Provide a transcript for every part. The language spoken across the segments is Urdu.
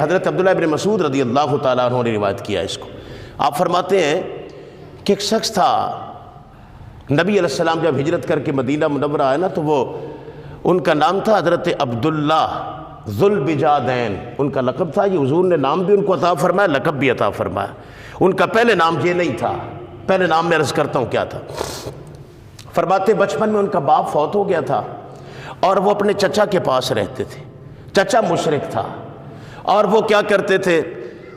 حضرت عبداللہ ابن مسعود رضی اللہ تعالیٰ عنہ نے روایت کیا اس کو. آپ فرماتے ہیں کہ ایک شخص تھا، نبی علیہ السلام جب ہجرت کر کے مدینہ منورہ آئے نا تو وہ ان کا نام تھا حضرت عبداللہ ذوالبجادین، ان کا لقب تھا. یہ حضور نے نام بھی ان کو عطا فرمایا، لقب بھی عطا فرمایا. ان کا پہلے نام یہ نہیں تھا، پہلے نام میں عرض کرتا ہوں کیا تھا. فرماتے بچپن میں ان کا باپ فوت ہو گیا تھا اور وہ اپنے چچا کے پاس رہتے تھے. چچا مشرک تھا اور وہ کیا کرتے تھے،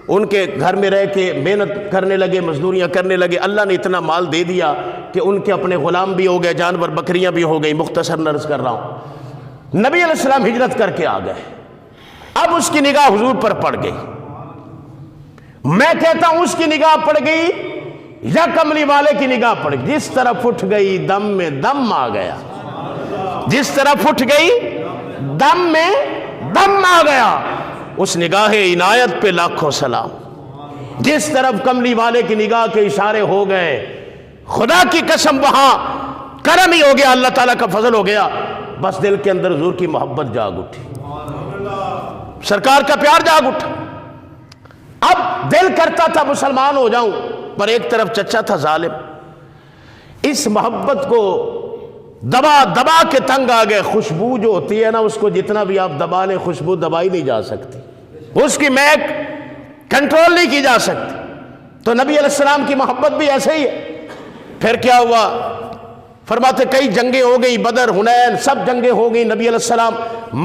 ان کے گھر میں رہ کے محنت کرنے لگے، مزدوریاں کرنے لگے. اللہ نے اتنا مال دے دیا کہ ان کے اپنے غلام بھی ہو گئے، جانور بکریاں بھی ہو گئی. مختصر نرز کر رہا ہوں. نبی علیہ السلام ہجرت کر کے آ گئے. اب اس کی نگاہ حضور پر پڑ گئی. میں کہتا ہوں اس کی نگاہ پڑ گئی یا کملی والے کی نگاہ پڑ گئی. جس طرف اٹھ گئی دم میں دم آ گیا، جس طرف اٹھ گئی دم میں دم آ گیا. اس نگاہ عنایت پہ لاکھوں سلام. جس طرف کملی والے کی نگاہ کے اشارے ہو گئے، خدا کی قسم وہاں کرم ہی ہو گیا، اللہ تعالیٰ کا فضل ہو گیا. بس دل کے اندر حضور کی محبت جاگ اٹھی، سرکار کا پیار جاگ اٹھا. اب دل کرتا تھا مسلمان ہو جاؤں، پر ایک طرف چچا تھا ظالم. اس محبت کو دبا دبا کے تنگ آ گئے. خوشبو جو ہوتی ہے نا، اس کو جتنا بھی آپ دبا لیں خوشبو دبائی نہیں جا سکتی، اس کی مہک کنٹرول نہیں کی جا سکتی. تو نبی علیہ السلام کی محبت بھی ایسے ہی ہے. پھر کیا ہوا؟ فرماتے کئی جنگیں ہو گئی، بدر، حنین، سب جنگیں ہو گئی. نبی علیہ السلام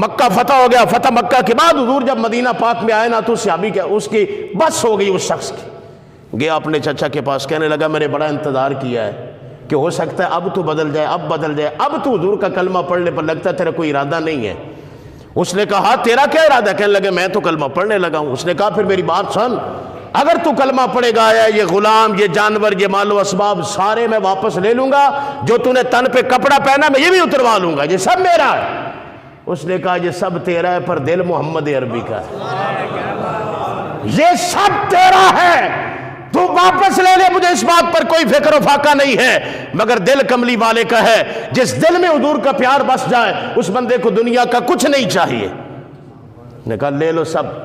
مکہ فتح ہو گیا. فتح مکہ کے بعد حضور جب مدینہ پاک میں آئے نا تو صحابی کے اس کی بس ہو گئی. اس شخص کی گیا اپنے چچا کے پاس، کہنے لگا میں نے بڑا انتظار کیا ہے کہ ہو سکتا ہے اب تو بدل جائے، اب بدل جائے. اب تو حضور کا کلمہ پڑھنے پر لگتا ہے تیرا کوئی ارادہ نہیں ہے. اس نے کہا تیرا کیا ارادہ؟ کہنے لگے میں تو کلمہ پڑھنے لگا ہوں. اس نے کہا پھر میری بات سن، اگر تو کلمہ پڑھے گا یہ غلام، یہ جانور، یہ مال و اسباب سارے میں واپس لے لوں گا. جو تو نے تن پہ کپڑا پہنا میں یہ بھی اتروا لوں گا، یہ سب میرا ہے. اس نے کہا یہ سب تیرا ہے پر دل محمد عربی کا ہے. یہ سب تیرا ہے، تو واپس لے لے، مجھے اس بات پر کوئی فکر و فاقہ نہیں ہے، مگر دل کملی والے کا ہے. جس دل میں حضور کا پیار بس جائے اس بندے کو دنیا کا کچھ نہیں چاہیے. نے کہا لے لو سب.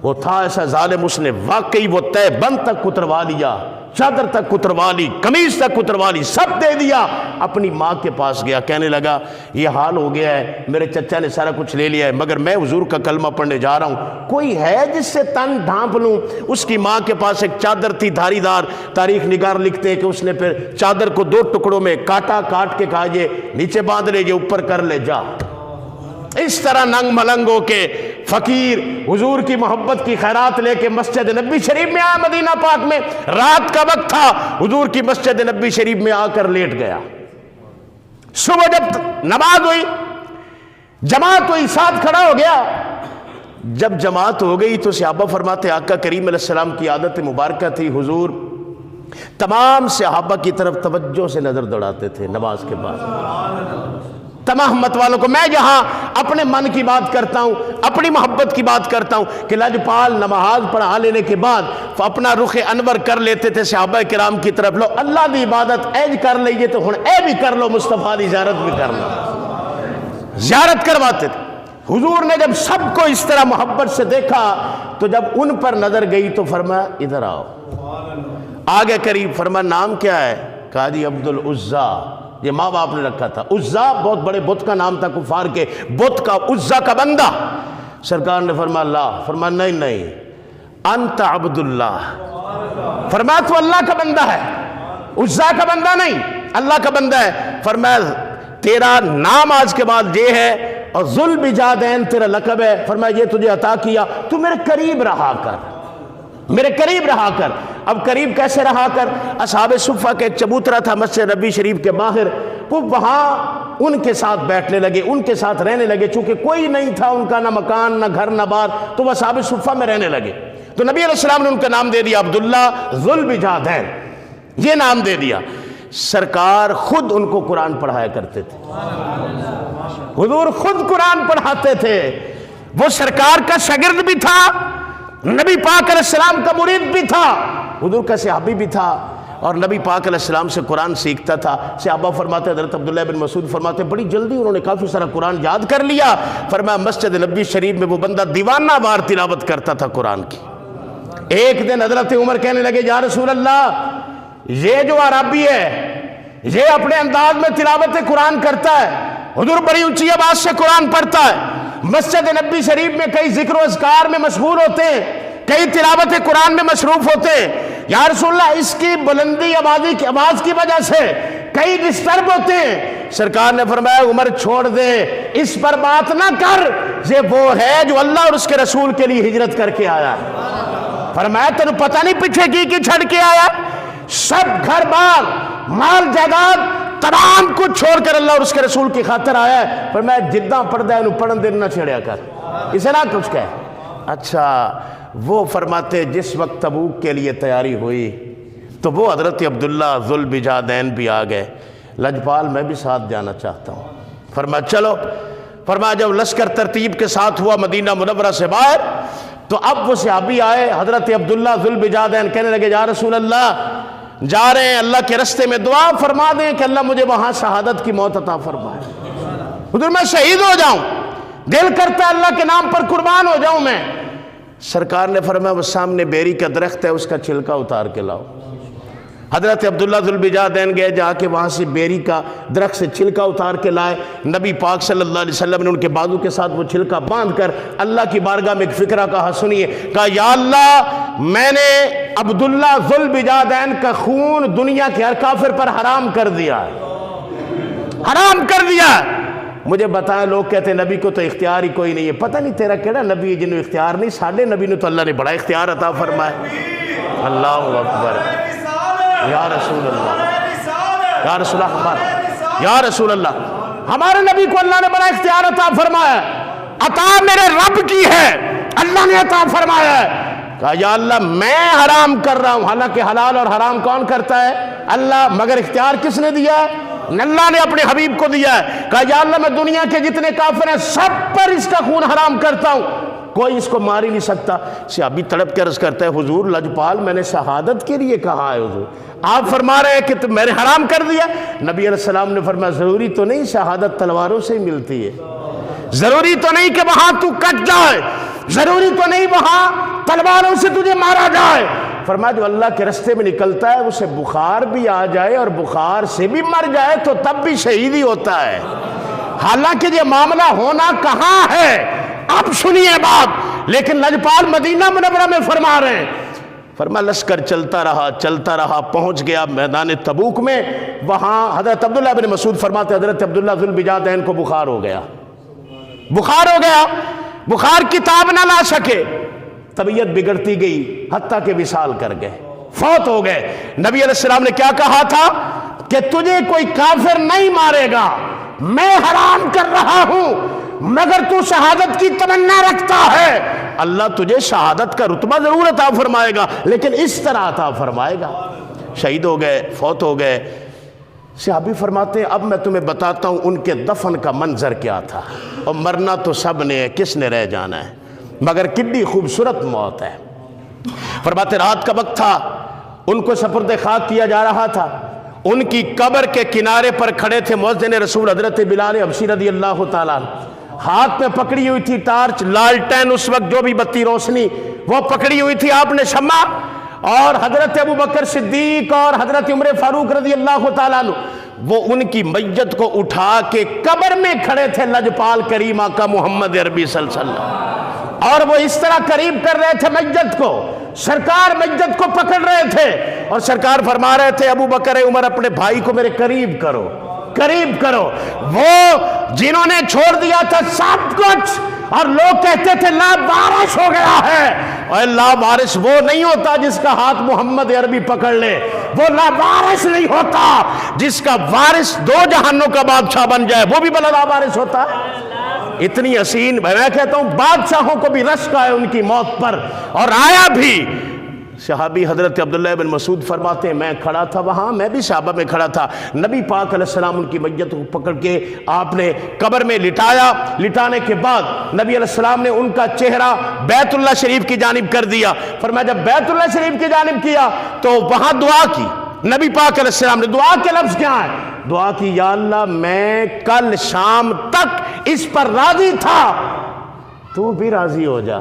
وہ تھا ایسا ظالم، اس نے واقعی وہ تہ بند تک کتروا لیا، چادر تک کتروا لی، قمیص تک کتروا لی، سب دے دیا. اپنی ماں کے پاس گیا، کہنے لگا یہ حال ہو گیا ہے، میرے چچا نے سارا کچھ لے لیا ہے، مگر میں حضور کا کلمہ پڑھنے جا رہا ہوں، کوئی ہے جس سے تن ڈھانپ لوں. اس کی ماں کے پاس ایک چادر تھی دھاری دار. تاریخ نگار لکھتے ہیں کہ اس نے پھر چادر کو 2 ٹکڑوں میں کاٹا، کاٹ کے کہا یہ نیچے باندھ لے، یہ اوپر کر لے جا. اس طرح ننگ ملنگ ہو کے فقیر حضور کی محبت کی خیرات لے کے مسجد نبی شریف میں آیا. مدینہ پاک میں رات کا وقت تھا، حضور کی مسجد نبی شریف میں آ کر لیٹ گیا. صبح جب نماز ہوئی، جماعت ہوئی، ساتھ کھڑا ہو گیا. جب جماعت ہو گئی تو صحابہ فرماتے آقا کریم علیہ السلام کی عادت مبارکہ تھی، حضور تمام صحابہ کی طرف توجہ سے نظر دوڑاتے تھے نماز کے بعد. تمام امت والوں کو، میں یہاں اپنے من کی بات کرتا ہوں، اپنی محبت کی بات کرتا ہوں کہ لجپال نماز پڑھا لینے کے بعد اپنا رخ انور کر لیتے تھے صحابہ کرام کی طرف. لو اللہ دی عبادت ایج کر لئیے تو ہن اے بھی کر لو، مصطفیٰ دی زیارت بھی کر لو. زیارت کرواتے تھے. حضور نے جب سب کو اس طرح محبت سے دیکھا تو جب ان پر نظر گئی تو فرمایا ادھر آؤ. آگے قریب، فرمایا نام کیا ہے؟ کہا جی عبدالعزیٰ. یہ ماں باپ نے رکھا تھا. عزیٰ بہت بڑے بت کا نام تھا کفار کے، بت کا، عزیٰ کا بندہ. سرکار نے فرمایا اللہ. فرمایا نہیں نہیں، انت عبداللہ. فرمایا تو اللہ کا بندہ ہے، عزیٰ کا بندہ نہیں، اللہ کا بندہ ہے. فرمایا تیرا نام آج کے بعد یہ ہے اور ذوالبجادین تیرا لقب ہے. فرمایا یہ تجھے عطا کیا، تو میرے قریب رہا کر، میرے قریب رہا کر. اب قریب کیسے رہا کر؟ اصحاب صفہ کے ایک چبوترا تھا مسجد نبی شریف کے باہر، وہ وہاں ان کے ساتھ بیٹھنے لگے، ان کے ساتھ رہنے لگے. چونکہ کوئی نہیں تھا ان کا، نہ مکان، نہ گھر، نہ بار، تو وہ اصحاب صفہ میں رہنے لگے. تو نبی علیہ السلام نے ان کا نام دے دیا عبداللہ ذوالبجادین، یہ نام دے دیا. سرکار خود ان کو قرآن پڑھایا کرتے تھے. حضور خود قرآن پڑھاتے تھے. وہ سرکار کا شاگرد بھی تھا، نبی پاک علیہ السلام کا مرید بھی تھا، حضور کا صحابی بھی تھا. اور نبی پاک علیہ السلام سے قرآن سیکھتا تھا. صحابہ فرماتے, حضرت عبداللہ بن مسعود فرماتے بڑی جلدی انہوں نے کافی سارا قرآن یاد کر لیا. فرمایا مسجد نبوی شریف میں وہ بندہ دیوانہ وار تلاوت کرتا تھا قرآن کی. ایک دن حضرت عمر کہنے لگے یا رسول اللہ, یہ جو عربی ہے یہ اپنے انداز میں تلاوت قرآن کرتا ہے, حضور بڑی اونچی آواز سے قرآن پڑھتا ہے, مسجد نبوی شریف میں کئی ذکر و اذکار میں مشغول ہوتے ہیں, کئی تلاوت قرآن میں مصروف ہوتے ہیں, یا رسول اللہ اس کی بلندی آواز کی وجہ سے کئی ڈسٹرب ہوتے ہیں. سرکار نے فرمایا عمر چھوڑ دے, اس پر بات نہ کر, یہ وہ ہے جو اللہ اور اس کے رسول کے لیے ہجرت کر کے آیا. فرمایا تینوں پتہ نہیں پیچھے کی چھڑ کے آیا, سب گھر بار مال جائیداد تمام کچھ چھوڑ کر اللہ اور اس کے رسول کی خاطر آیا ہے. فرمایا جداں پڑھدا ہے انہوں پڑھن دین نہ چھڑیا کر, اسے نہ کچھ کہے. اچھا وہ فرماتے جس وقت تبوک کے لیے تیاری ہوئی تو وہ حضرت عبداللہ ذوالبجادین بھی آ گئے. لجپال میں بھی ساتھ جانا چاہتا ہوں. فرمایا چلو. فرمایا جب لشکر ترتیب کے ساتھ ہوا مدینہ منورہ سے باہر تو اب وہ صحابی آئے, حضرت عبداللہ ذوالبجادین کہنے لگے یا رسول اللہ جا رہے ہیں اللہ کے رستے میں, دعا فرما دیں کہ اللہ مجھے وہاں شہادت کی موت عطا فرمائے. حضور میں شہید ہو جاؤں, دل کرتا ہے اللہ کے نام پر قربان ہو جاؤں میں. سرکار نے فرمایا وہ سامنے بیری کا درخت ہے اس کا چھلکا اتار کے لاؤ. حضرت عبداللہ ذوالبجادین گئے, جا کے وہاں سے بیری کا درخت سے چھلکا اتار کے لائے. نبی پاک صلی اللہ علیہ وسلم نے ان کے بازو کے ساتھ وہ چھلکا باندھ کر اللہ کی بارگاہ میں ایک فکرہ کہا, سنیے. کہا یا اللہ میں نے عبداللہ ذوالبجادین کا خون دنیا کے ہر کافر پر حرام کر دیا, حرام کر دیا. مجھے بتائیں, لوگ کہتے ہیں نبی کو تو اختیار ہی کوئی نہیں ہے. پتہ نہیں تیرا کیڑا نبی ہے جنہوں اختیار نہیں, ساڑھے نبی نے تو اللہ نے بڑا اختیار عطا فرمایا. اللہ اکبر, یا رسول اللہ, یا رسول اللہ, یا رسول اللہ, ہمارے نبی کو اللہ نے بڑا اختیار عطا فرمایا. عطا میرے رب کی ہے, اللہ نے عطا فرمایا ہے. کہا یا اللہ میں حرام کر رہا ہوں, حالانکہ حلال اور حرام کون کرتا ہے؟ اللہ. مگر اختیار کس نے دیا ہے؟ اللہ نے اپنے حبیب کو دیا ہے. کہا یا اللہ میں دنیا کے جتنے کافر ہیں سب پر اس کا خون حرام کرتا ہوں, کوئی اس کو مار ہی نہیں سکتا. صحابی تڑپ کے عرض کرتا ہے حضور لجپال میں نے شہادت کے لیے کہا ہے, حضور آپ فرما رہے ہیں کہ میں نے حرام کر دیا. نبی علیہ السلام نے فرمایا ضروری تو نہیں شہادت تلواروں سے ہی ملتی ہے, ضروری تو نہیں کہ وہاں تو کٹ جائے, ضروری تو نہیں وہاں تلواروں سے تجھے مارا جائے. فرمایا جو اللہ کے رستے میں نکلتا ہے اسے بخار بھی آ جائے اور بخار سے بھی مر جائے تو تب بھی شہید ہی ہوتا ہے. حالانکہ یہ معاملہ ہونا کہاں ہے, اب سنیے بات. لیکن لجپال مدینہ منورہ میں فرما رہے ہیں. فرمایا لشکر چلتا رہا, پہنچ گیا میدان تبوک میں. وہاں حضرت عبداللہ بن مسعود فرماتے حضرت عبداللہ ذوالبجادین کو بخار ہو گیا, بخار کتاب نہ لا سکے, طبیعت بگڑتی گئی حتیٰ کہ وصال کر گئے, فوت ہو گئے. نبی علیہ السلام نے کیا کہا تھا کہ تجھے کوئی کافر نہیں مارے گا, میں حرام کر رہا ہوں, مگر تو شہادت کی تمنا رکھتا ہے, اللہ تجھے شہادت کا رتبہ ضرور عطا فرمائے گا لیکن اس طرح عطا فرمائے گا. شہید ہو گئے, فوت ہو گئے. صحابی فرماتے ہیں اب میں تمہیں بتاتا ہوں ان کے دفن کا منظر کیا تھا. اور مرنا تو سب نے ہے, کس نے رہ جانا ہے, مگر کتنی خوبصورت موت ہے. فرماتے رات کا وقت تھا, ان کو سپرد خاک کیا جا رہا تھا. ان کی قبر کے کنارے پر کھڑے تھے مؤذن رسول حضرت بلال حبشی رضی اللہ تعالیٰ, ہاتھ میں پکڑی ہوئی تھی ٹارچ, لالٹین, اس وقت جو بھی بتی روشنی وہ پکڑی ہوئی تھی آپ نے شمع. اور حضرت ابوبکر صدیق اور حضرت عمر فاروق رضی اللہ تعالیٰ عنہ وہ ان کی میت کو اٹھا کے قبر میں کھڑے تھے لجپال کریم آقا محمد عربی صلی اللہ علیہ وسلم, اور وہ اس طرح قریب کر رہے تھے میت کو, سرکار میت کو پکڑ رہے تھے اور سرکار فرما رہے تھے ابوبکر عمر اپنے بھائی کو میرے قریب کرو, قریب کرو. وہ جنہوں نے چھوڑ دیا تھا سب کچھ اور لوگ کہتے تھے لا وارث ہو گیا ہے, اور لا وارث وہ نہیں ہوتا جس کا ہاتھ محمد عربی پکڑ لے, وہ لا وارث نہیں ہوتا جس کا وارث دو جہانوں کا بادشاہ بن جائے, وہ بھی بلا لا وارث ہوتا. اتنی حسین, میں کہتا ہوں بادشاہوں کو بھی رشک آئے ان کی موت پر, اور آیا بھی. صحابی حضرت عبداللہ بن مسعود فرماتے ہیں میں کھڑا تھا وہاں, میں بھی صحابہ میں کھڑا تھا. نبی پاک علیہ السلام ان کی میت کو پکڑ کے آپ نے قبر میں لٹایا. لٹانے کے بعد نبی علیہ السلام نے ان کا چہرہ بیت اللہ شریف کی جانب کر دیا. فرمایا جب بیت اللہ شریف کی جانب کیا تو وہاں دعا کی, نبی پاک علیہ السلام نے دعا کے لفظ کیا ہے؟ دعا کی یا اللہ میں کل شام تک اس پر راضی تھا، تو بھی راضی ہو جا۔